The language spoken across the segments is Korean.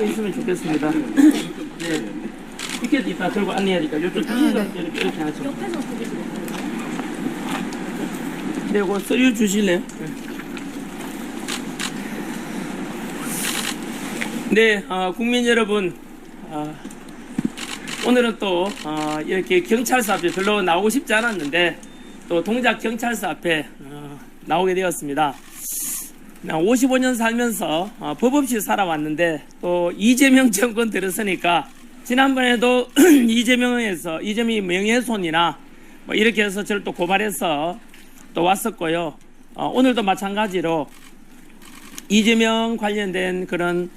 있으면 좋겠습니다. 네. 티켓 이따 들고 안내하니까 이쪽 이렇게 하죠. 옆에서 보시면 네, 이거 서류 주실래요? 네, 국민 여러분, 오늘은 또 이렇게 경찰서 앞에 별로 나오고 싶지 않았는데 또 동작 경찰서 앞에 나오게 되었습니다. 55년 살면서 법 없이 살아왔는데 또 이재명 정권 들었으니까 지난번에도 이재명이 명예훼손이나 뭐 이렇게 해서 저를 또 고발해서 또 왔었고요. 오늘도 마찬가지로 이재명 관련된 그런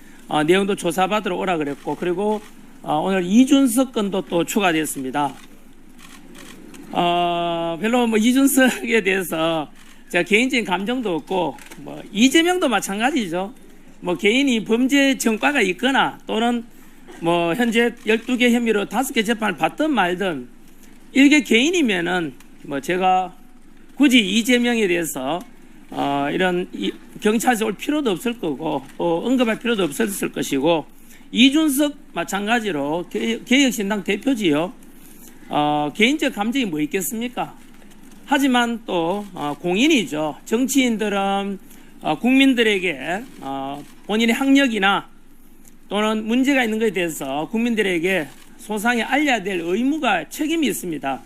내용도 조사받으러 오라 그랬고, 그리고 오늘 이준석 건도 또 추가됐습니다. 별로 뭐 이준석에 대해서 제가 개인적인 감정도 없고, 뭐 이재명도 마찬가지죠. 뭐 개인이 범죄 전과가 있거나 또는 뭐 현재 12개 혐의로 5개 재판을 받든 말든 이게 개인이면은 뭐 제가 굳이 이재명에 대해서 이런 경찰서 올 필요도 없을 거고 또 언급할 필요도 없었을 것이고, 이준석 마찬가지로 개혁신당 대표지요. 개인적 감정이 뭐 있겠습니까? 하지만 또 공인이죠. 정치인들은 국민들에게 본인의 학력이나 또는 문제가 있는 것에 대해서 국민들에게 소상히 알려야 될 의무가 책임이 있습니다.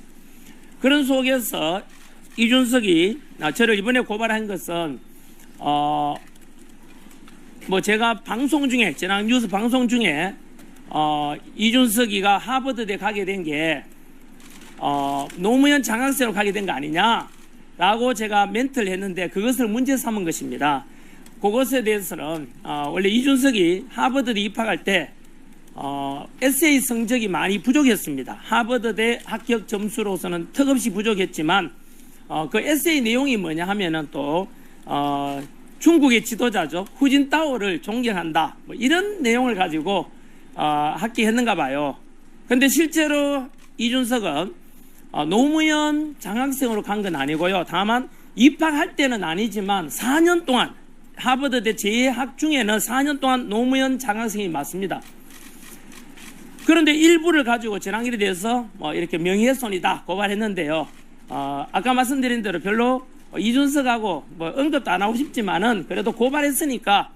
그런 속에서 이준석이 저를 이번에 고발한 것은 뭐 제가 방송 중에 지난 뉴스 방송 중에 이준석이가 하버드대 가게 된 게 노무현 장학생으로 가게 된 거 아니냐라고 제가 멘트를 했는데 그것을 문제 삼은 것입니다. 그것에 대해서는 원래 이준석이 하버드대 입학할 때 에세이 성적이 많이 부족했습니다. 하버드대 합격 점수로서는 턱없이 부족했지만 그 에세이 내용이 뭐냐 하면은 또 중국의 지도자죠. 후진타오를 존경한다. 뭐 이런 내용을 가지고 합격했는가 봐요. 근데 실제로 이준석은 노무현 장학생으로 간 건 아니고요. 다만 입학할 때는 아니지만 4년 동안 하버드대 재학 중에는 4년 동안 노무현 장학생이 맞습니다. 그런데 일부를 가지고 전학일에 대해서 이렇게 명예훼손이다 고발했는데요. 아까 말씀드린 대로 별로 이준석하고 뭐 언급도 안 하고 싶지만은 그래도 고발했으니까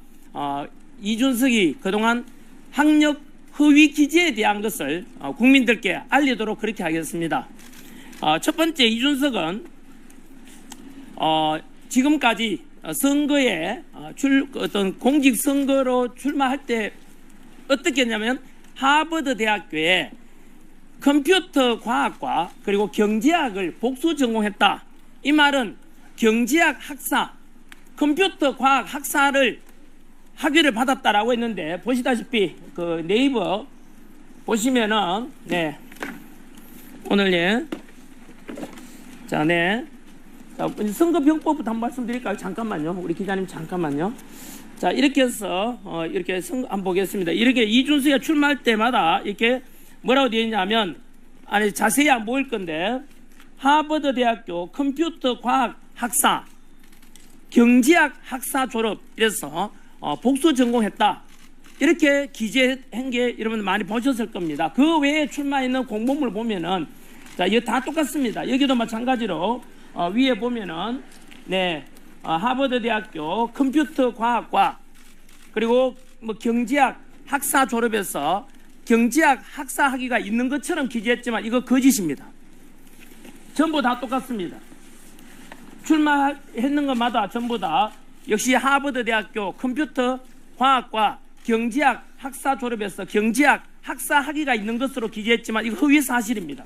이준석이 그동안 학력 허위 기재에 대한 것을 국민들께 알리도록 그렇게 하겠습니다. 첫 번째, 이준석은 지금까지 선거에 어떤 공직 선거로 출마할 때 어떻게 했냐면 하버드 대학교에 컴퓨터 과학과 그리고 경제학을 복수 전공했다. 이 말은 경제학 학사, 컴퓨터 과학 학사를 학위를 받았다라고 했는데, 보시다시피 그 네이버 보시면은 네 오늘 자 선거병법부터 한번 말씀드릴까요? 잠깐만요. 우리 기자님 잠깐만요. 자, 이렇게 해서 이렇게 한번 보겠습니다. 이렇게 이준석이가 출마할 때마다 이렇게 뭐라고 되어 있냐면, 아니 자세히 안 보일 건데, 하버드 대학교 컴퓨터 과학 학사, 경제학 학사 졸업 이래서 복수 전공했다. 이렇게 기재한 게 여러분 많이 보셨을 겁니다. 그 외에 출마했는 공보물 보면은 자, 이거 다 똑같습니다. 여기도 마찬가지로 위에 보면은 하버드 대학교 컴퓨터 과학과 그리고 뭐 경제학 학사 졸업해서 경제학 학사 학위가 있는 것처럼 기재했지만 이거 거짓입니다. 전부 다 똑같습니다. 출마했는 것마다 전부 다 역시 하버드 대학교 컴퓨터 과학과 경제학 학사 졸업해서 경제학 학사 학위가 있는 것으로 기재했지만 이거 허위 사실입니다.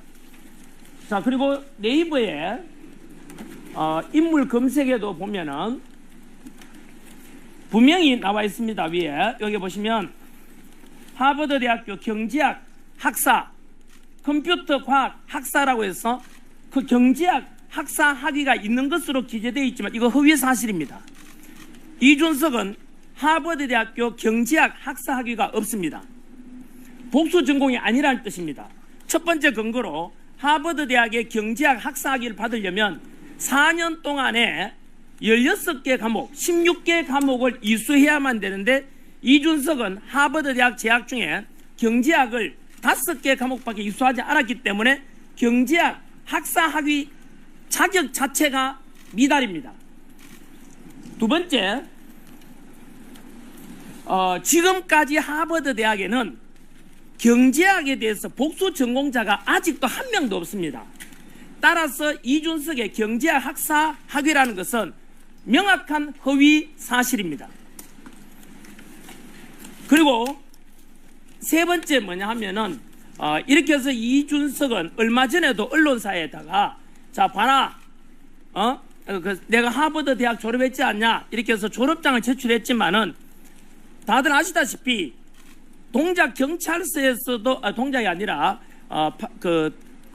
자, 그리고 네이버에 인물 검색에도 보면은 분명히 나와 있습니다. 위에 여기 보시면 하버드 대학교 경제학 학사 컴퓨터 과학 학사라고 해서 그 경제학 학사 학위가 있는 것으로 기재되어 있지만 이거 허위 사실입니다. 이준석은 하버드 대학교 경제학 학사 학위가 없습니다. 복수 전공이 아니라는 뜻입니다. 첫 번째 근거로 하버드 대학의 경제학 학사 학위를 받으려면 4년 동안에 16개 과목, 16개 과목을 이수해야만 되는데 이준석은 하버드 대학 재학 중에 경제학을 5개 과목밖에 이수하지 않았기 때문에 경제학 학사 학위 자격 자체가 미달입니다. 두 번째, 지금까지 하버드 대학에는 경제학에 대해서 복수 전공자가 아직도 한 명도 없습니다. 따라서 이준석의 경제학 학사 학위라는 것은 명확한 허위 사실입니다. 그리고 세 번째 뭐냐 하면은 이렇게 해서 이준석은 얼마 전에도 언론사에다가 자 봐라 내가 하버드 대학 졸업했지 않냐 이렇게 해서 졸업장을 제출했지만은 다들 아시다시피 동작 경찰서에서도 동작이 아니라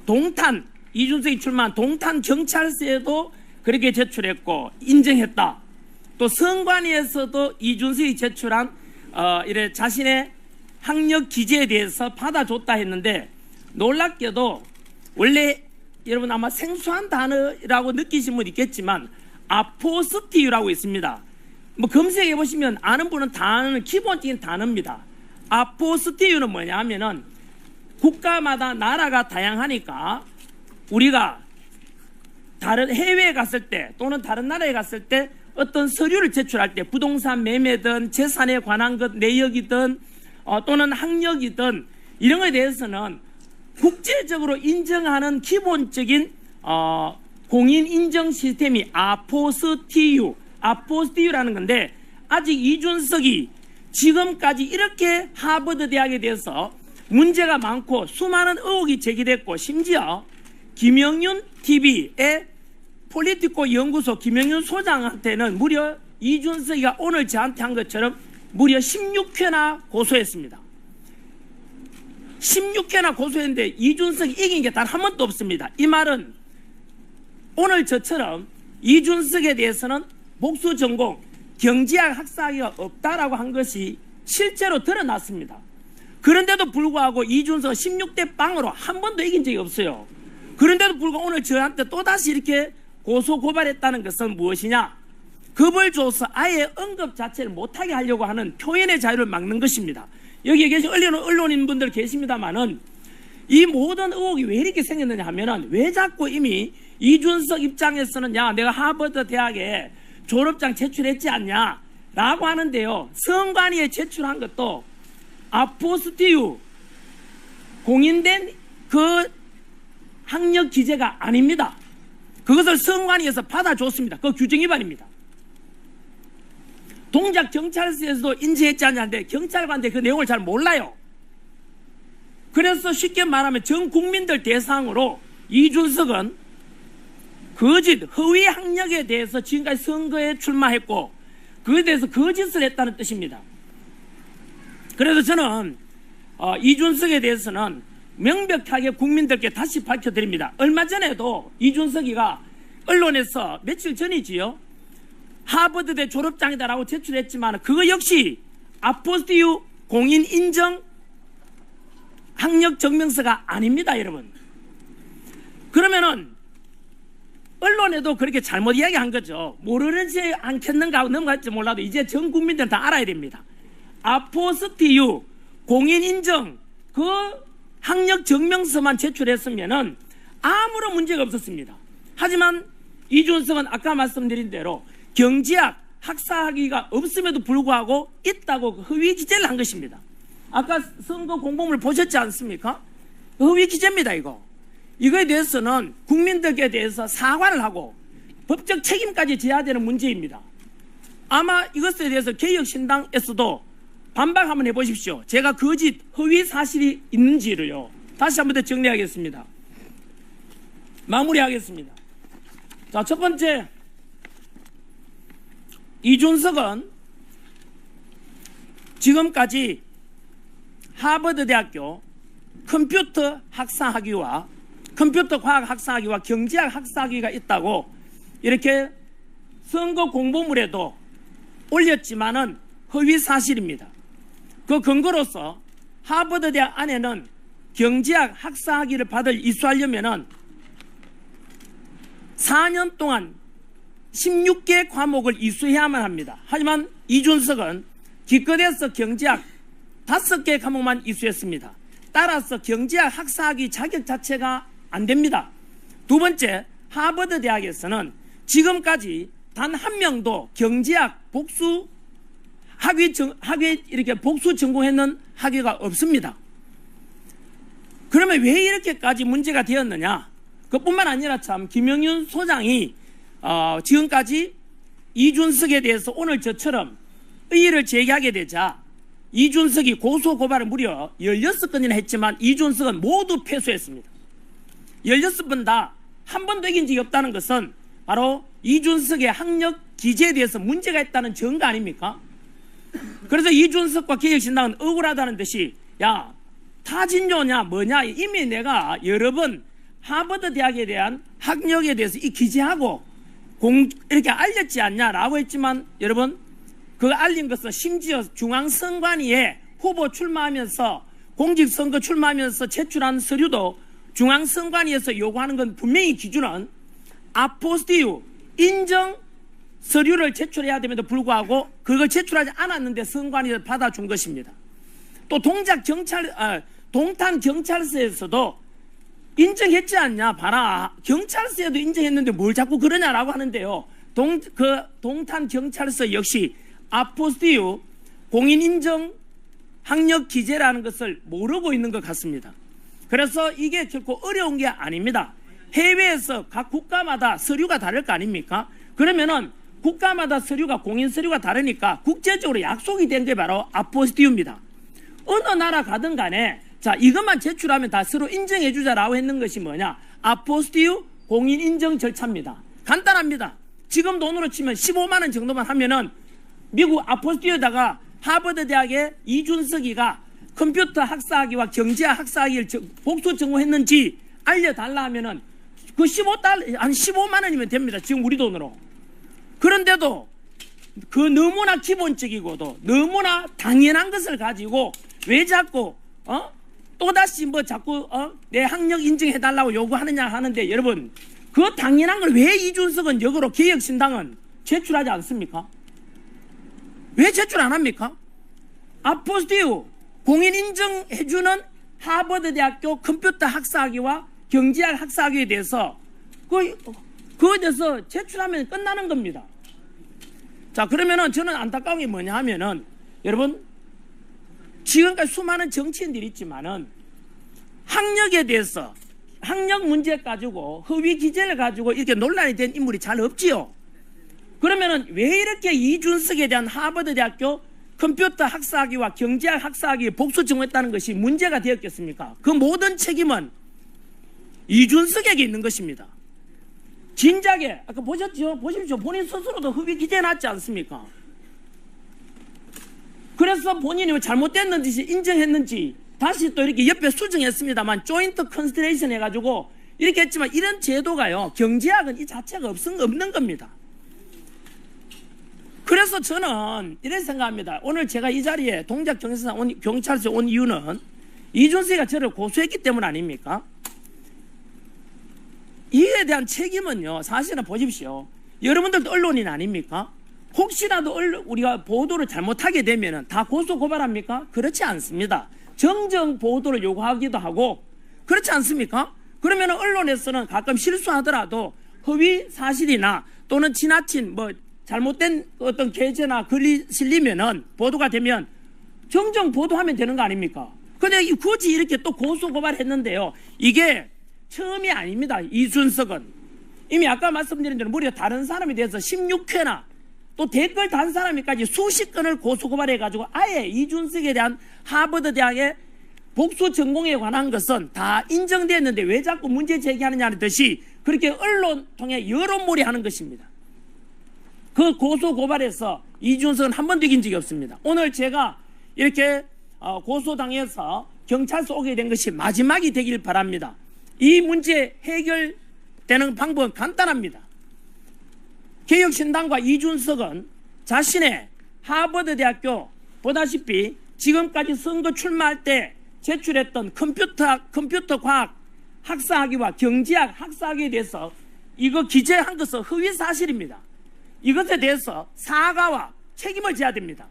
동탄 이준석이 출마한 동탄 경찰서에도 그렇게 제출했고 인정했다. 또 선관위에서도 이준석이 제출한 이래 자신의 학력 기재에 대해서 받아줬다 했는데 놀랍게도 원래 여러분 아마 생소한 단어라고 느끼신 분 있겠지만 아포스티유라고 있습니다. 뭐 검색해 보시면 아는 분은 다 아는 기본적인 단어입니다. 아포스티유는 뭐냐 하면은 국가마다 나라가 다양하니까 우리가 다른 해외에 갔을 때 또는 다른 나라에 갔을 때 어떤 서류를 제출할 때 부동산 매매든 재산에 관한 것 내역이든 또는 학력이든 이런 것에 대해서는 국제적으로 인정하는 기본적인 공인 인정 시스템이 아포스티유라는 건데 아직 이준석이 지금까지 이렇게 하버드 대학에 대해서 문제가 많고 수많은 의혹이 제기됐고 심지어 김영윤 TV의 폴리티코 연구소 김영윤 소장한테는 무려 이준석이가 오늘 저한테 한 것처럼 무려 16회나 고소했습니다. 16회나 고소했는데 이준석이 이긴 게 단 한 번도 없습니다. 이 말은 오늘 저처럼 이준석에 대해서는 복수 전공 경제학 학사학위가 없다라고 한 것이 실제로 드러났습니다. 그런데도 불구하고 이준석은 16대 빵으로 한 번도 이긴 적이 없어요. 그런데도 불구하고 오늘 저한테 또다시 이렇게 고소 고발했다는 것은 무엇이냐? 겁을 줘서 아예 언급 자체를 못하게 하려고 하는 표현의 자유를 막는 것입니다. 여기에 계신 언론인분들 계십니다만은 이 모든 의혹이 왜 이렇게 생겼느냐 하면은 왜 자꾸 이미 이준석 입장에서는 야 내가 하버드 대학에 졸업장 제출했지 않냐 라고 하는데요. 선관위에 제출한 것도 아포스티유 공인된 그 학력 기재가 아닙니다. 그것을 선관위에서 받아줬습니다. 그 규정 위반입니다. 동작 경찰서에서도 인지했지 않냐는데 경찰관들 그 내용을 잘 몰라요. 그래서 쉽게 말하면 전 국민들 대상으로 이준석은 거짓, 허위 학력에 대해서 지금까지 선거에 출마했고 그에 대해서 거짓을 했다는 뜻입니다. 그래서 저는 이준석에 대해서는 명백하게 국민들께 다시 밝혀드립니다. 얼마 전에도 이준석이가 언론에서 며칠 전이지요. 하버드대 졸업장이다라고 제출했지만 그거 역시 아포스티유 공인 인정 학력 증명서가 아닙니다, 여러분. 그러면은 언론에도 그렇게 잘못 이야기한 거죠. 모르는지 않겠는가 하고 넘어갈지 몰라도 이제 전 국민들은 다 알아야 됩니다. 아포스티유 공인 인정 그 학력 증명서만 제출했으면은 아무런 문제가 없었습니다. 하지만 이준석은 아까 말씀드린 대로 경제학 학사학위가 없음에도 불구하고 있다고 허위 기재를 한 것입니다. 아까 선거 공보물 보셨지 않습니까? 허위 기재입니다. 이거에 대해서는 국민들께 대해서 사과를 하고 법적 책임까지 져야 되는 문제입니다. 아마 이것에 대해서 개혁신당에서도 반박 한번 해보십시오. 제가 거짓 허위 사실이 있는지를요. 다시 한번 더 정리하겠습니다. 마무리하겠습니다. 자, 첫 번째, 이준석은 지금까지 하버드 대학교 컴퓨터 학사학위와 컴퓨터 과학 학사학위와 경제학 학사학위가 있다고 이렇게 선거 공보물에도 올렸지만은 허위 사실입니다. 그 근거로서 하버드 대학 안에는 경제학 학사학위를 이수하려면은 4년 동안 16개 과목을 이수해야만 합니다. 하지만 이준석은 기껏해서 경제학 5개 과목만 이수했습니다. 따라서 경제학 학사학위 자격 자체가 안 됩니다. 두 번째, 하버드 대학에서는 지금까지 단 한 명도 경제학 복수 학위 이렇게 복수 전공했는 학위가 없습니다. 그러면 왜 이렇게까지 문제가 되었느냐? 그뿐만 아니라 참 김영윤 소장이 지금까지 이준석에 대해서 오늘 저처럼 의의를 제기하게 되자 이준석이 고소 고발을 무려 16건이나 했지만 이준석은 모두 패소했습니다. 16번 다 한 번도 이긴 적이 없다는 것은 바로 이준석의 학력 기재에 대해서 문제가 있다는 증거 아닙니까? 그래서 이준석과 개혁신당은 억울하다는 듯이 야 타진료냐 뭐냐 이미 내가 여러 번 하버드 대학에 대한 학력에 대해서 이 기재하고 이렇게 알렸지 않냐라고 했지만 여러분 그 알린 것은 심지어 중앙선관위에 후보 출마하면서 공직선거 출마하면서 제출한 서류도 중앙선관위에서 요구하는 건 분명히 기준은 아포스티유 인정 서류를 제출해야 됨에도 불구하고 그걸 제출하지 않았는데 선관위에서 받아준 것입니다. 또 동탄 경찰서에서도 인정했지 않냐 봐라. 경찰서에도 인정했는데 뭘 자꾸 그러냐라고 하는데요. 동탄 경찰서 역시 아포스티유 공인인정 학력 기재라는 것을 모르고 있는 것 같습니다. 그래서 이게 결코 어려운 게 아닙니다. 해외에서 각 국가마다 서류가 다를 거 아닙니까? 그러면은 국가마다 서류가 공인 서류가 다르니까 국제적으로 약속이 된 게 바로 아포스티유입니다. 어느 나라 가든 간에 자 이것만 제출하면 다 서로 인정해 주자라고 했는 것이 뭐냐? 아포스티유 공인 인정 절차입니다. 간단합니다. 지금 돈으로 치면 15만 원 정도만 하면은 미국 아포스티유에다가 하버드 대학의 이준석이가 컴퓨터 학사학위와 경제학 학사학위를 복수 전공했는지 알려달라 하면은 그 한 15만 원이면 됩니다. 지금 우리 돈으로. 그런데도 그 너무나 기본적이고도 너무나 당연한 것을 가지고 왜 자꾸 또다시 뭐 자꾸 내 학력 인정해달라고 요구하느냐 하는데 여러분 그 당연한 걸 왜 이준석은 역으로 개혁신당은 제출하지 않습니까? 왜 제출 안 합니까? 아포스티유 공인 인정해주는 하버드 대학교 컴퓨터 학사학위와 경제학 학사학위에 대해서 그거에 대해서 제출하면 끝나는 겁니다. 자 그러면은 저는 안타까운 게 뭐냐 하면은 여러분 지금까지 수많은 정치인들이 있지만은 학력에 대해서 학력 문제 가지고 허위 기재를 가지고 이렇게 논란이 된 인물이 잘 없지요. 그러면은 왜 이렇게 이준석에 대한 하버드 대학교 컴퓨터 학사학위와 경제학 학사학위에 복수 전공했다는 것이 문제가 되었겠습니까? 그 모든 책임은 이준석에게 있는 것입니다. 진작에 아까 보셨죠? 보십시오. 본인 스스로도 허위 기재해놨지 않습니까? 그래서 본인이 잘못됐는지 인정했는지 다시 또 이렇게 옆에 수정했습니다만 조인트 컨시더레이션 해가지고 이렇게 했지만 이런 제도가요 경제학은 이 자체가 없는 겁니다. 그래서 저는 이런 생각합니다. 오늘 제가 이 자리에 동작 경찰서에 온 이유는 이준석이가 저를 고소했기 때문 아닙니까? 이에 대한 책임은요 사실은 보십시오. 여러분들도 언론인 아닙니까? 혹시라도 우리가 보도를 잘못하게 되면 다 고소 고발합니까? 그렇지 않습니다. 정정 보도를 요구하기도 하고 그렇지 않습니까? 그러면 언론에서는 가끔 실수하더라도 허위 사실이나 또는 지나친 잘못된 어떤 게재나 글이 실리면은 보도가 되면 정정 보도하면 되는 거 아닙니까? 근데 굳이 이렇게 또 고소 고발했는데요. 이게 처음이 아닙니다. 이준석은 이미 아까 말씀드린 대로 무려 다른 사람에 대해서 16회나 또 댓글 단 사람이까지 수십 건을 고소 고발해가지고 아예 이준석에 대한 하버드 대학의 복수 전공에 관한 것은 다 인정됐는데 왜 자꾸 문제 제기하느냐는 듯이 그렇게 언론 통해 여론몰이 하는 것입니다. 그 고소 고발에서 이준석은 한 번도 이긴 적이 없습니다. 오늘 제가 이렇게 고소당해서 경찰서 오게 된 것이 마지막이 되길 바랍니다. 이 문제 해결되는 방법은 간단합니다. 개혁신당과 이준석은 자신의 하버드 대학교 보다시피 지금까지 선거 출마할 때 제출했던 컴퓨터 과학 학사학위와 경제학 학사학위에 대해서 이거 기재한 것은 허위 사실입니다. 이것에 대해서 사과와 책임을 져야 됩니다.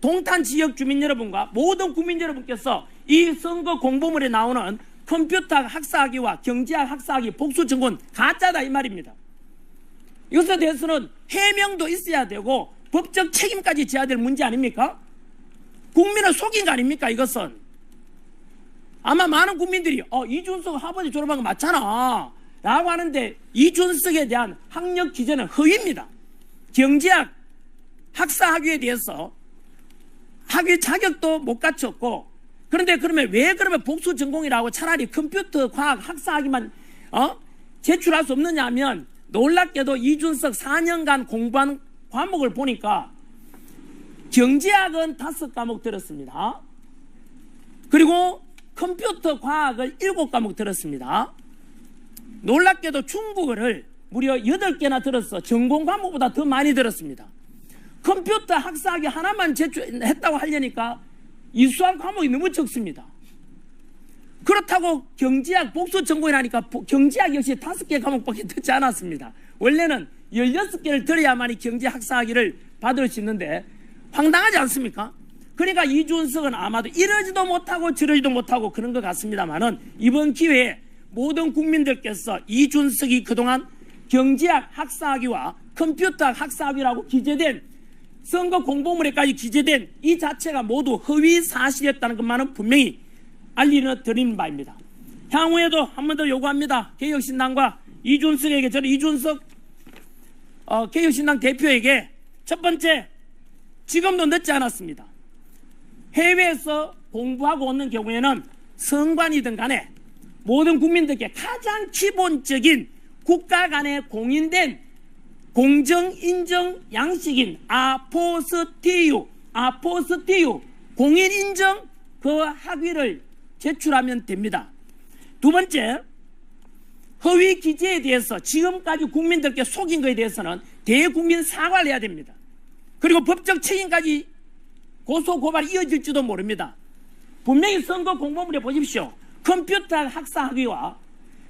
동탄 지역 주민 여러분과 모든 국민 여러분께서 이 선거 공보물에 나오는 컴퓨터학 학사학위와 경제학 학사학위 복수 전공 가짜다 이 말입니다. 이것에 대해서는 해명도 있어야 되고 법적 책임까지 져야 될 문제 아닙니까? 국민을 속인 거 아닙니까 이것은? 아마 많은 국민들이 이준석 하버드 졸업한 거 맞잖아 라고 하는데 이준석에 대한 학력 기재는 허위입니다. 경제학 학사학위에 대해서 학위 자격도 못 갖췄고, 그런데 그러면 왜 그러면 복수 전공이라고 차라리 컴퓨터 과학 학사학위만 제출할 수 없느냐 하면, 놀랍게도 이준석 4년간 공부한 과목을 보니까 경제학은 5과목 들었습니다. 그리고 컴퓨터 과학을 7과목 들었습니다. 놀랍게도 중국어를 무려 8개나 들었어. 전공 과목보다 더 많이 들었습니다. 컴퓨터 학사학위 하나만 제출했다고 하려니까 이수학 과목이 너무 적습니다. 그렇다고 경제학 복수 전공이라니까 경제학 역시 5개 과목밖에 듣지 않았습니다. 원래는 16개를 들어야만이 경제 학사학위를 받을 수 있는데 황당하지 않습니까? 그러니까 이준석은 아마도 이러지도 못하고 저러지도 못하고 그런 것 같습니다만은, 이번 기회에 모든 국민들께서 이준석이 그동안 경제학 학사학위와 컴퓨터학 학사학위라고 기재된 선거 공보물에까지 기재된 이 자체가 모두 허위 사실이었다는 것만은 분명히 알려드리는 바입니다. 향후에도 한 번 더 요구합니다. 개혁신당과 이준석에게, 저는 이준석 개혁신당 대표에게 첫 번째, 지금도 늦지 않았습니다. 해외에서 공부하고 오는 경우에는 선관이든 간에 모든 국민들께 가장 기본적인 국가 간에 공인된 공정 인정 양식인 아포스티유 공인 인정 그 학위를 제출하면 됩니다. 두 번째, 허위 기재에 대해서 지금까지 국민들께 속인 것에 대해서는 대국민 사과를 해야 됩니다. 그리고 법적 책임까지 고소 고발이 이어질지도 모릅니다. 분명히 선거 공보물에 보십시오. 컴퓨터 학사학위와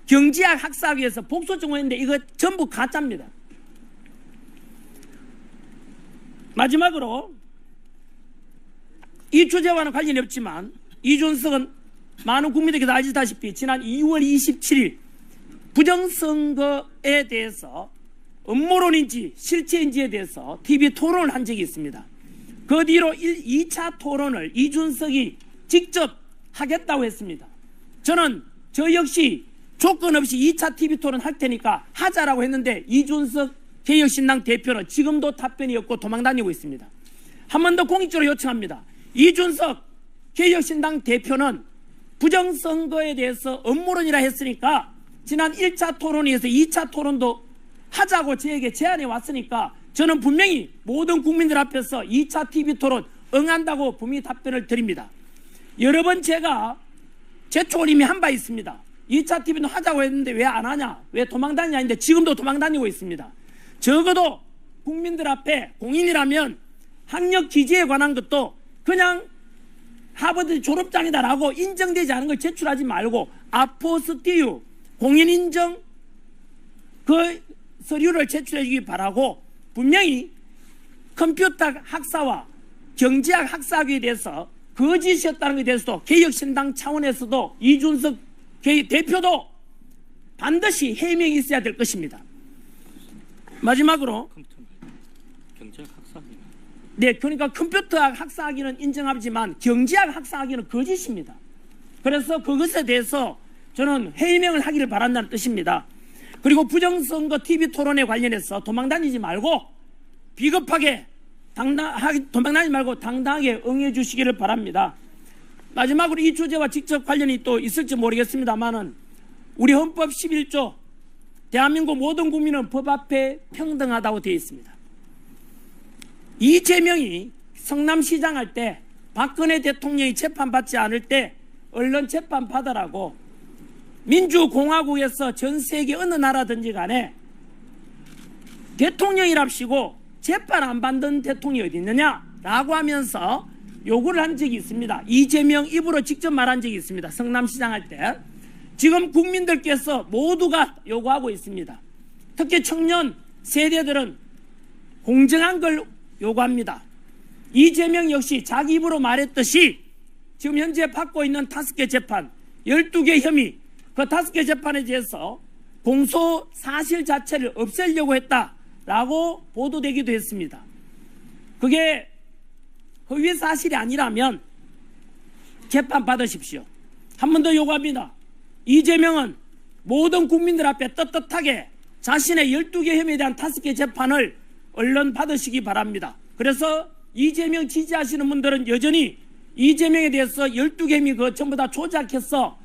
경제학 학사학위에서 복수 전공했는데 이거 전부 가짜입니다. 마지막으로 이 주제와는 관련이 없지만 이준석은 많은 국민들께서 아시다시피 지난 2월 27일 부정선거에 대해서 음모론인지 실체인지에 대해서 TV 토론을 한 적이 있습니다. 그 뒤로 2차 토론을 이준석이 직접 하겠다고 했습니다. 저는 저 역시 조건 없이 2차 TV 토론 할 테니까 하자라고 했는데 이준석 개혁신당 대표는 지금도 답변이 없고 도망다니고 있습니다. 한 번 더 공익적으로 요청합니다. 이준석 개혁신당 대표는 부정선거에 대해서 음모론이라 했으니까 지난 1차 토론에서 2차 토론도 하자고 저에게 제안해 왔으니까 저는 분명히 모든 국민들 앞에서 2차 TV 토론 응한다고 분명히 답변을 드립니다. 여러 번 제가 제촉을 이미 한 바 있습니다. 2차 TV는 하자고 했는데 왜 안 하냐, 왜 도망다니냐 했는데 지금도 도망다니고 있습니다. 적어도 국민들 앞에 공인이라면 학력 기재에 관한 것도 그냥 하버드 졸업장이다라고 인정되지 않은 걸 제출하지 말고 아포스티유 공인 인정 그 서류를 제출해 주기 바라고, 분명히 컴퓨터 학사와 경제학 학사학위에 대해서 거짓이었다는 것에 대해서도 개혁신당 차원에서도 이준석 대표도 반드시 해명이 있어야 될 것입니다. 마지막으로 경제학 학사학위. 네, 그러니까 컴퓨터학 학사학위는 인정하지만 경제학 학사학위는 거짓입니다. 그래서 그것에 대해서 저는 해명을 하기를 바란다는 뜻입니다. 그리고 부정선거 TV 토론에 관련해서 도망다니지 말고 비겁하게 도망다니지 말고 당당하게 응해 주시기를 바랍니다. 마지막으로 이 주제와 직접 관련이 또 있을지 모르겠습니다만은 우리 헌법 11조 대한민국 모든 국민은 법 앞에 평등하다고 되어 있습니다. 이재명이 성남시장 할 때 박근혜 대통령이 재판받지 않을 때 언론 재판 받으라고 민주공화국에서 전 세계 어느 나라든지 간에 대통령이랍시고 재판 안 받는 대통령이 어디 있느냐라고 하면서 요구를 한 적이 있습니다. 이재명 입으로 직접 말한 적이 있습니다. 성남시장 할 때. 지금 국민들께서 모두가 요구하고 있습니다. 특히 청년 세대들은 공정한 걸 요구합니다. 이재명 역시 자기 입으로 말했듯이 지금 현재 받고 있는 5개 재판, 12개 혐의, 그 5개 재판에 대해서 공소 사실 자체를 없애려고 했다라고 보도되기도 했습니다. 그게 허위 사실이 아니라면 재판 받으십시오. 한 번 더 요구합니다. 이재명은 모든 국민들 앞에 떳떳하게 자신의 12개 혐의에 대한 5개 재판을 얼른 받으시기 바랍니다. 그래서 이재명 지지하시는 분들은 여전히 이재명에 대해서 12개 혐의 그거 전부 다 조작해서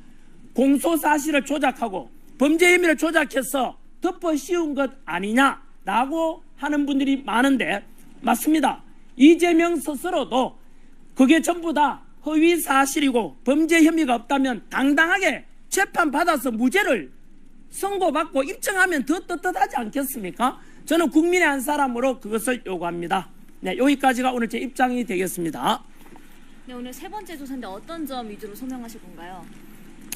공소사실을 조작하고 범죄 혐의를 조작해서 덮어 씌운 것 아니냐라고 하는 분들이 많은데 맞습니다. 이재명 스스로도 그게 전부 다 허위 사실이고 범죄 혐의가 없다면 당당하게 재판받아서 무죄를 선고받고 입증하면 더 떳떳하지 않겠습니까? 저는 국민의 한 사람으로 그것을 요구합니다. 네, 여기까지가 오늘 제 입장이 되겠습니다. 네, 오늘 세 번째 조사인데 어떤 점 위주로 소명하실 건가요?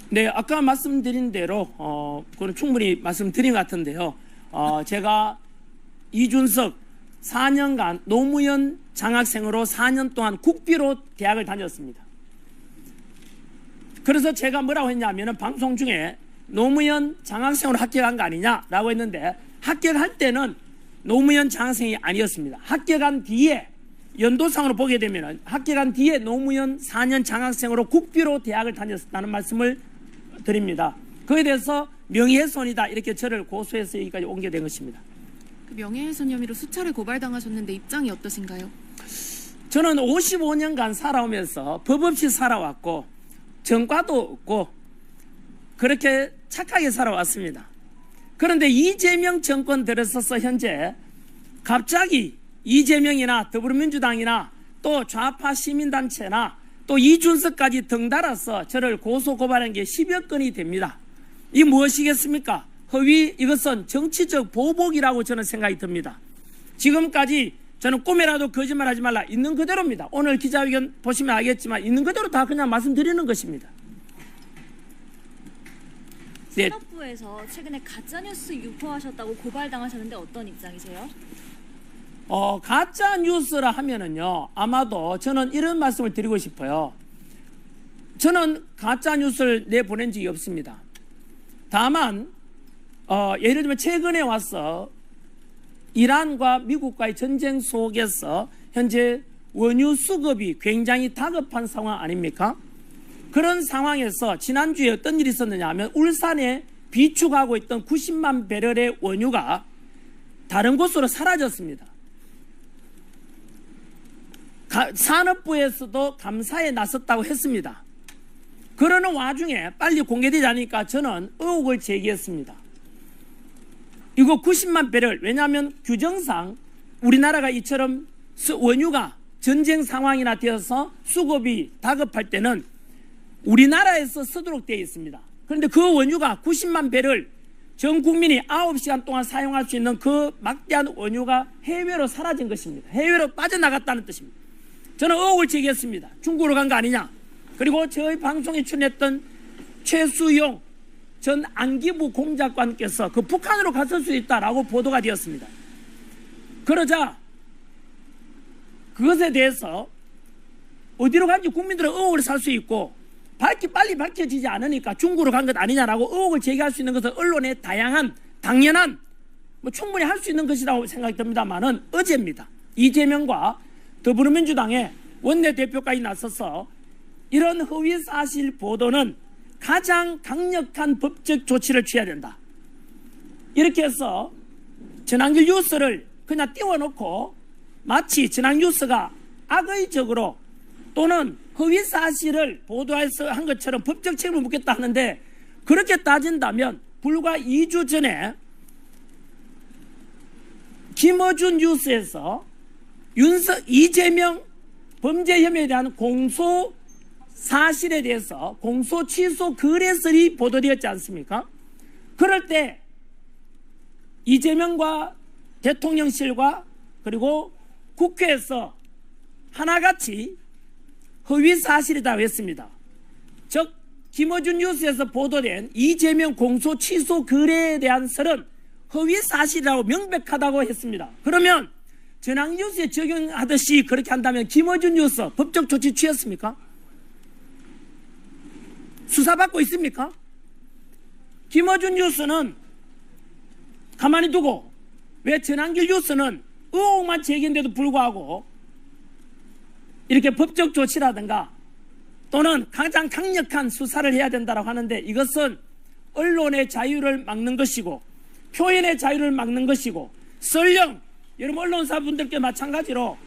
네, 아까 말씀드린 대로 그건 충분히 말씀드린 것 같은데요. 제가 이준석 4년간 노무현 장학생으로 4년 동안 국비로 대학을 다녔습니다. 그래서 제가 뭐라고 했냐면은 방송 중에 노무현 장학생으로 합격한 거 아니냐라고 했는데 합격할 때는 노무현 장학생이 아니었습니다. 합격한 뒤에 연도상으로 보게 되면 합격한 뒤에 노무현 4년 장학생으로 국비로 대학을 다녔다는 말씀을 드립니다. 그에 대해서 명예훼손이다 이렇게 저를 고소해서 여기까지 옮게 된 것입니다. 그 명예훼손 혐의로 수차례 고발당하셨는데 입장이 어떠신가요? 저는 55년간 살아오면서 법 없이 살아왔고 전과도 없고 그렇게 착하게 살아왔습니다. 그런데 이재명 정권 들어서서 현재 갑자기 이재명이나 더불어민주당이나 또 좌파 시민단체나 또 이준석까지 덩달아서 저를 고소고발한 게 10여 건이 됩니다. 이 무엇이겠습니까? 허위, 이것은 정치적 보복이라고 저는 생각이 듭니다. 지금까지 저는 꿈에라도 거짓말하지 말라 있는 그대로입니다. 오늘 기자회견 보시면 알겠지만 있는 그대로 다 그냥 말씀드리는 것입니다. 네. 산업부에서 최근에 가짜뉴스 유포하셨다고 고발당하셨는데 어떤 입장이세요? 가짜 뉴스라 하면은요, 아마도 저는 이런 말씀을 드리고 싶어요. 저는 가짜 뉴스를 내보낸 적이 없습니다. 다만, 예를 들면 최근에 와서 이란과 미국과의 전쟁 속에서 현재 원유 수급이 굉장히 다급한 상황 아닙니까? 그런 상황에서 지난주에 어떤 일이 있었느냐 하면 울산에 비축하고 있던 90만 배럴의 원유가 다른 곳으로 사라졌습니다. 산업부에서도 감사에 나섰다고 했습니다. 그러는 와중에 빨리 공개되지 않으니까 저는 의혹을 제기했습니다. 이거 90만 배럴, 왜냐하면 규정상 우리나라가 이처럼 원유가 전쟁 상황이나 되어서 수급이 다급할 때는 우리나라에서 쓰도록 되어 있습니다. 그런데 그 원유가 90만 배럴 전 국민이 9시간 동안 사용할 수 있는 그 막대한 원유가 해외로 사라진 것입니다. 해외로 빠져나갔다는 뜻입니다. 저는 의혹을 제기했습니다. 중국으로 간 거 아니냐. 그리고 저희 방송에 출연했던 최수용 전 안기부 공작관께서 그 북한으로 갔을 수 있다라고 보도가 되었습니다. 그러자 그것에 대해서 어디로 간지 국민들은 의혹을 살 수 있고 빨리 밝혀지지 않으니까 중국으로 간 것 아니냐라고 의혹을 제기할 수 있는 것은 언론의 다양한 당연한 충분히 할 수 있는 것이라고 생각이 듭니다만은 어제입니다. 이재명과 더불어민주당의 원내대표까지 나서서 이런 허위 사실 보도는 가장 강력한 법적 조치를 취해야 된다. 이렇게 해서 전환길 뉴스를 그냥 띄워놓고 마치 전환뉴스가 악의적으로 또는 허위 사실을 보도해서 한 것처럼 법적 책임을 묻겠다 하는데 그렇게 따진다면 불과 2주 전에 김어준 뉴스에서 이재명 범죄 혐의에 대한 공소 사실에 대해서 공소 취소 거래설이 보도되었지 않습니까? 그럴 때 이재명과 대통령실과 그리고 국회에서 하나같이 허위 사실이라고 했습니다. 즉 김어준 뉴스에서 보도된 이재명 공소 취소 거래에 대한 설은 허위 사실이라고 명백하다고 했습니다. 그러면 전환뉴스에 적용하듯이 그렇게 한다면 김어준 뉴스 법적 조치 취했습니까? 수사받고 있습니까? 김어준 뉴스는 가만히 두고 왜 전환길 뉴스는 의혹만 제기인데도 불구하고 이렇게 법적 조치라든가 또는 가장 강력한 수사를 해야 된다고 하는데, 이것은 언론의 자유를 막는 것이고 표현의 자유를 막는 것이고, 설령 여러분 언론사분들께 마찬가지로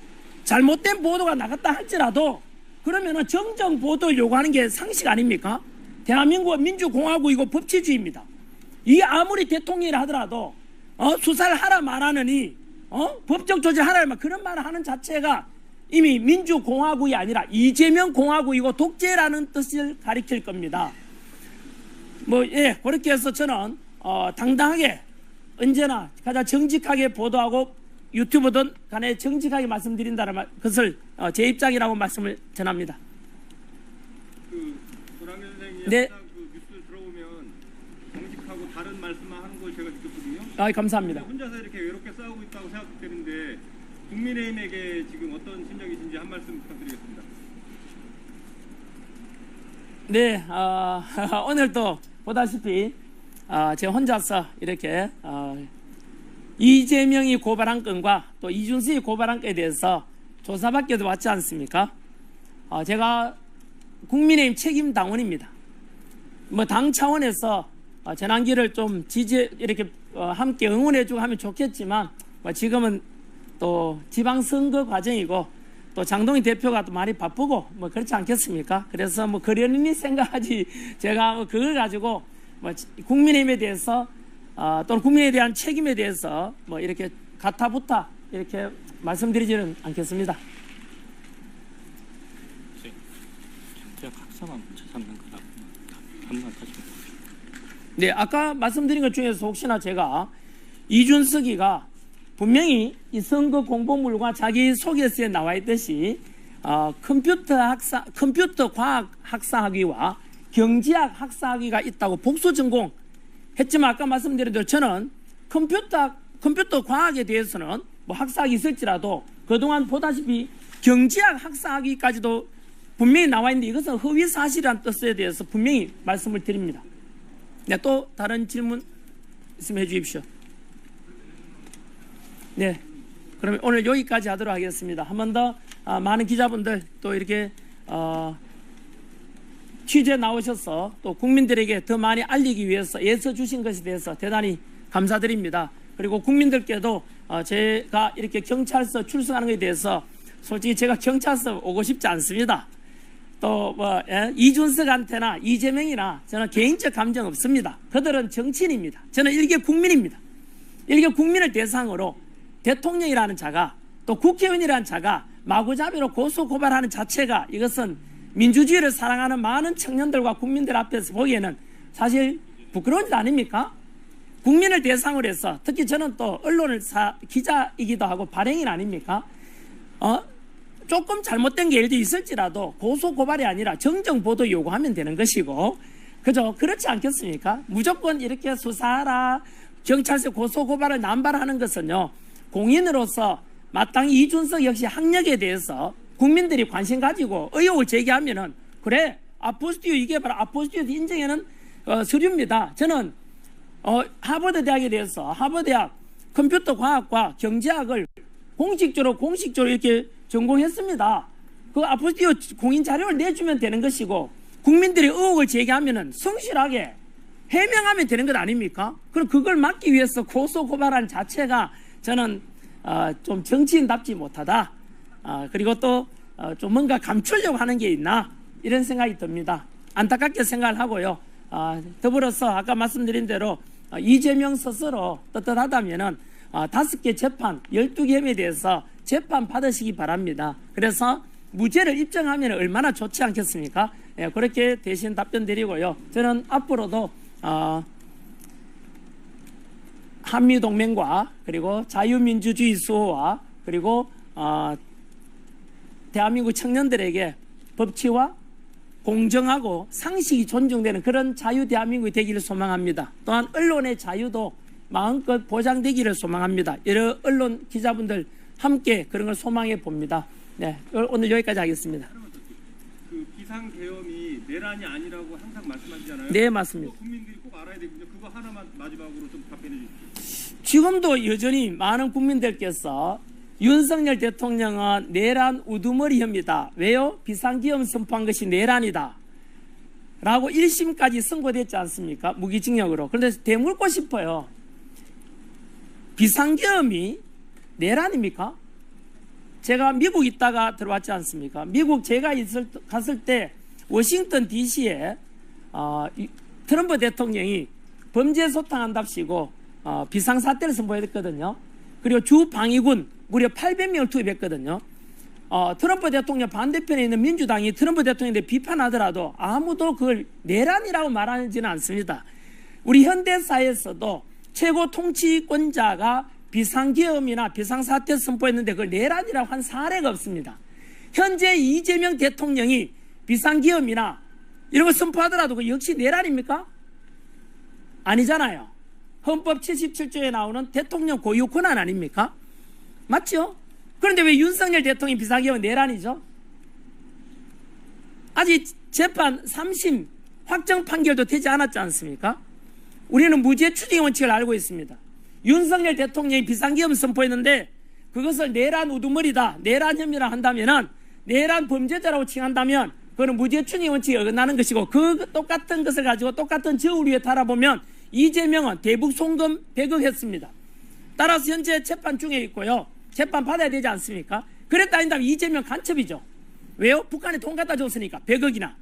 잘못된 보도가 나갔다 할지라도 그러면은 정정 보도를 요구하는 게 상식 아닙니까? 대한민국은 민주공화국이고 법치주의입니다. 이 아무리 대통령이라 하더라도 수사를 하라 말하느니 법적 조치를 하라 말 그런 말을 하는 자체가 이미 민주공화국이 아니라 이재명 공화국이고 독재라는 뜻을 가리킬 겁니다. 그렇게 해서 저는 당당하게 언제나 가장 정직하게 보도하고 유튜브든 간에 정직하게 말씀드린다는 것을 제 입장이라고 말씀을 전합니다. 조남길 선생님 네. 그 뉴스 들어보면 정직하고 다른 말씀만 하는 걸 제가 느꼈거든요. 감사합니다. 혼자서 이렇게 외롭게 싸우고 있다고 생각되는데 국민의힘에게 지금 어떤 심정이신지 한 말씀 부탁드리겠습니다. 네, 오늘도 보다시피 제가 혼자서 이렇게 이재명이 고발한 건과 또 이준석이 고발한 건에 대해서 조사받기도 왔지 않습니까? 제가 국민의힘 책임 당원입니다. 당 차원에서 전환기를 좀 이렇게 함께 응원해주고 하면 좋겠지만 지금은 또 지방선거 과정이고 또 장동희 대표가 또 많이 바쁘고 그렇지 않겠습니까? 그래서 그러니 생각하지 제가 그걸 가지고 국민의힘에 대해서 또는 국민에 대한 책임에 대해서 이렇게 가타부타 이렇게 말씀드리지는 않겠습니다. 경제학 학사만 묻혀 삼는 거라고 한번 다시. 네, 아까 말씀드린 것 중에서 혹시나 제가 이준석이가 분명히 이 선거 공보물과 자기 소개서에 나와 있듯이 컴퓨터 과학 학사학위와 경제학 학사학위가 있다고 복수 전공했지만 아까 말씀드린 대로 저는 컴퓨터 과학에 대해서는 학사학위 있을지라도 그동안 보다시피 경제학 학사학위까지도 분명히 나와 있는데 이것은 허위 사실이라는 뜻에 대해서 분명히 말씀을 드립니다. 네, 또 다른 질문 있으면 해주십시오. 네, 그러면 오늘 여기까지 하도록 하겠습니다. 한 번 더 많은 기자분들 또 이렇게 취재 나오셔서 또 국민들에게 더 많이 알리기 위해서 애써 주신 것에 대해서 대단히 감사드립니다. 그리고 국민들께도 제가 이렇게 경찰서 출석하는 것에 대해서 솔직히 제가 경찰서 오고 싶지 않습니다. 또 이준석한테나 이재명이나 저는 개인적 감정 없습니다. 그들은 정치인입니다. 저는 일개 국민입니다. 일개 국민을 대상으로 대통령이라는 자가 또 국회의원이라는 자가 마구잡이로 고소고발하는 자체가 이것은 민주주의를 사랑하는 많은 청년들과 국민들 앞에서 보기에는 사실 부끄러운 일 아닙니까? 국민을 대상으로 해서 특히 저는 또 언론을 기자이기도 하고 발행인 아닙니까? 조금 잘못된 게 예를 들어 있을지라도 고소고발이 아니라 정정보도 요구하면 되는 것이고 그죠? 그렇지 않겠습니까? 무조건 이렇게 수사하라 경찰서 고소고발을 남발하는 것은요 공인으로서 마땅히 이준석 역시 학력에 대해서 국민들이 관심 가지고 의혹을 제기하면은 그래 아포스티오 이게 바로 아포스티오 인정하는 서류입니다. 저는 하버드 대학에 대해서 하버드대학 컴퓨터 과학과 경제학을 공식적으로 이렇게 전공했습니다. 그 아포스티오 공인 자료를 내주면 되는 것이고 국민들이 의혹을 제기하면은 성실하게 해명하면 되는 것 아닙니까? 그럼 그걸 막기 위해서 고소고발하는 자체가 저는 좀 정치인답지 못하다. 그리고 또 좀 뭔가 감추려고 하는 게 있나 이런 생각이 듭니다. 안타깝게 생각을 하고요. 더불어서 아까 말씀드린 대로 이재명 스스로 떳떳하다면은 5개 재판 12개 혐의에 대해서 재판 받으시기 바랍니다. 그래서 무죄를 입증하면 얼마나 좋지 않겠습니까? 예, 그렇게 대신 답변 드리고요. 저는 앞으로도 한미동맹과 그리고 자유민주주의 수호와 그리고 대한민국 청년들에게 법치와 공정하고 상식이 존중되는 그런 자유 대한민국이 되기를 소망합니다. 또한 언론의 자유도 마음껏 보장되기를 소망합니다. 여러 언론 기자분들 함께 그런 걸 소망해 봅니다. 네, 오늘 여기까지 하겠습니다. 그 비상계엄이 내란이 아니라고 항상 말씀하시잖아요. 네, 맞습니다. 그거 국민들이 꼭 알아야 되거든요. 그거 하나만 마지막으로 좀 답변해 주십시오. 지금도 여전히 많은 국민들께서 윤석열 대통령은 내란 우두머리 혐의다. 왜요? 비상계엄 선포한 것이 내란이다. 라고 1심까지 선고됐지 않습니까? 무기징역으로. 그런데 되물고 싶어요. 비상계엄이 내란입니까? 제가 미국 있다가 들어왔지 않습니까? 미국 제가 갔을 때 워싱턴 DC에 트럼프 대통령이 범죄 소탕한답시고 비상사태를 선포했거든요. 그리고 주 방위군 무려 800명을 투입했거든요. 트럼프 대통령 반대편에 있는 민주당이 트럼프 대통령에 비판하더라도 아무도 그걸 내란이라고 말하지는 않습니다. 우리 현대사에서도 최고 통치권자가 비상계엄이나 비상사태 선포했는데 그걸 내란이라고 한 사례가 없습니다. 현재 이재명 대통령이 비상계엄이나 이런 걸 선포하더라도 그 역시 내란입니까? 아니잖아요. 헌법 77조에 나오는 대통령 고유 권한 아닙니까? 맞죠? 그런데 왜 윤석열 대통령이 비상계엄은 내란이죠? 아직 재판 3심 확정 판결도 되지 않았지 않습니까? 우리는 무죄 추징 원칙을 알고 있습니다. 윤석열 대통령이 비상계엄 선포했는데 그것을 내란 우두머리다, 내란 혐의라 한다면은 내란 범죄자라고 칭한다면 그거는 무죄 추징 원칙에 어긋나는 것이고 그 똑같은 것을 가지고 똑같은 저울 위에 달아보면 이재명은 대북 송금 100억 했습니다. 따라서 현재 재판 중에 있고요. 재판 받아야 되지 않습니까? 그랬다 한다면 이재명 간첩이죠. 왜요? 북한에 돈 갖다 줬으니까 100억이나.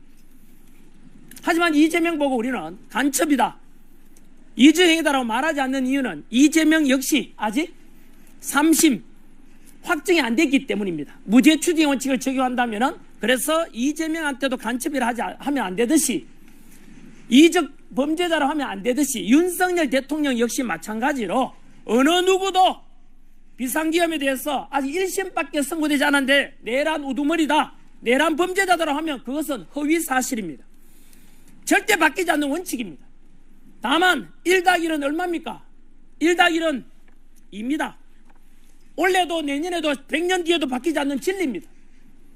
하지만 이재명 보고 우리는 간첩이다, 이주행위다라고 말하지 않는 이유는 이재명 역시 아직 3심 확정이 안 됐기 때문입니다. 무죄 추징 원칙을 적용한다면은 그래서 이재명한테도 간첩이라 하면 안 되듯이 이적 범죄자로 하면 안 되듯이 윤석열 대통령 역시 마찬가지로 어느 누구도 비상계엄에 대해서 아직 1심밖에 선고되지 않았는데 내란 우두머리다, 내란 범죄자다라고 하면 그것은 허위 사실입니다. 절대 바뀌지 않는 원칙입니다. 다만 1+1은 얼마입니까? 1+1은 2입니다. 올해도 내년에도 100년 뒤에도 바뀌지 않는 진리입니다.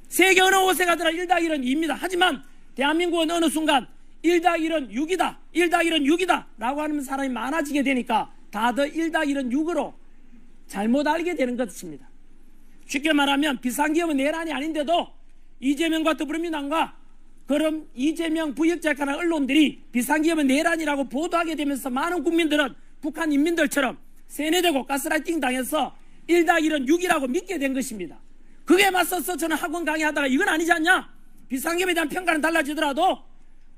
세계 어느 곳에 가더라 1+1은 2입니다. 하지만 대한민국은 어느 순간 1+1은 6이다, 1+1은 6이다 라고 하는 사람이 많아지게 되니까 다들 1+1은 6으로 잘못 알게 되는 것입니다. 쉽게 말하면 비상계엄은 내란이 아닌데도 이재명과 더불어민주당과 그럼 이재명 부역작하는 언론들이 비상계엄은 내란이라고 보도하게 되면서 많은 국민들은 북한 인민들처럼 세뇌되고 가스라이팅 당해서 1+1은 6이라고 믿게 된 것입니다. 그게 맞서서 저는 학원 강의하다가 이건 아니지 않냐? 비상계엄에 대한 평가는 달라지더라도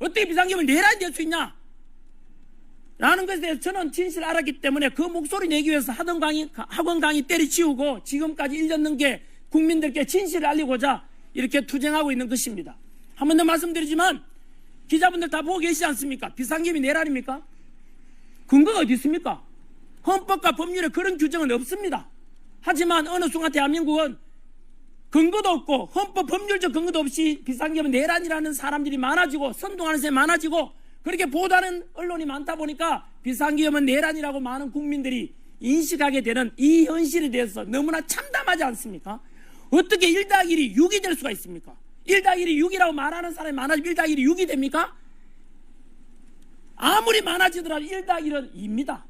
어떻게 비상계엄을 내란이 될 수 있냐? 라는 것에 대해서 저는 진실을 알았기 때문에 그 목소리 내기 위해서 학원 강의 때려치우고 지금까지 1년 넘게 국민들께 진실을 알리고자 이렇게 투쟁하고 있는 것입니다. 한 번 더 말씀드리지만 기자분들 다 보고 계시지 않습니까? 비상계엄이 내란입니까? 근거가 어디 있습니까? 헌법과 법률에 그런 규정은 없습니다. 하지만 어느 순간 대한민국은 근거도 없고 헌법 법률적 근거도 없이 비상계엄은 내란이라는 사람들이 많아지고 선동하는 사람이 많아지고 그렇게 보도하는 언론이 많다 보니까 비상계엄은 내란이라고 많은 국민들이 인식하게 되는 이 현실에 대해서 너무나 참담하지 않습니까? 어떻게 1+1이 6이 될 수가 있습니까? 1+1이 6이라고 말하는 사람이 많아지면 1+1이 6이 됩니까? 아무리 많아지더라도 1+1은 2입니다.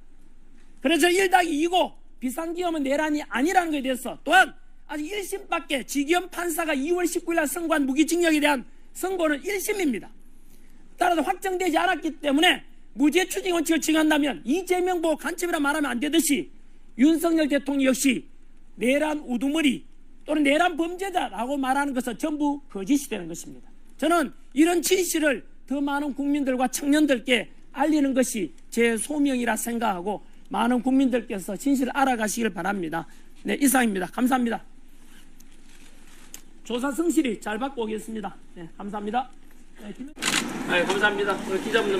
그래서 1+2이고 비상계엄은 내란이 아니라는 것에 대해서 또한 아직 1심밖에 지기현 판사가 2월 19일 날 선고한 무기징역에 대한 선고는 1심입니다. 따라서 확정되지 않았기 때문에 무죄 추징 원칙을 적용한다면 이재명 보고 간첩이라 말하면 안 되듯이 윤석열 대통령 역시 내란 우두머리 또는 내란 범죄자라고 말하는 것은 전부 거짓이 되는 것입니다. 저는 이런 진실을 더 많은 국민들과 청년들께 알리는 것이 제 소명이라 생각하고 많은 국민들께서 진실을 알아가시길 바랍니다. 네, 이상입니다. 감사합니다. 조사 성실히 잘 받고 오겠습니다. 네, 감사합니다. 네, 감사합니다. 오늘 기자분들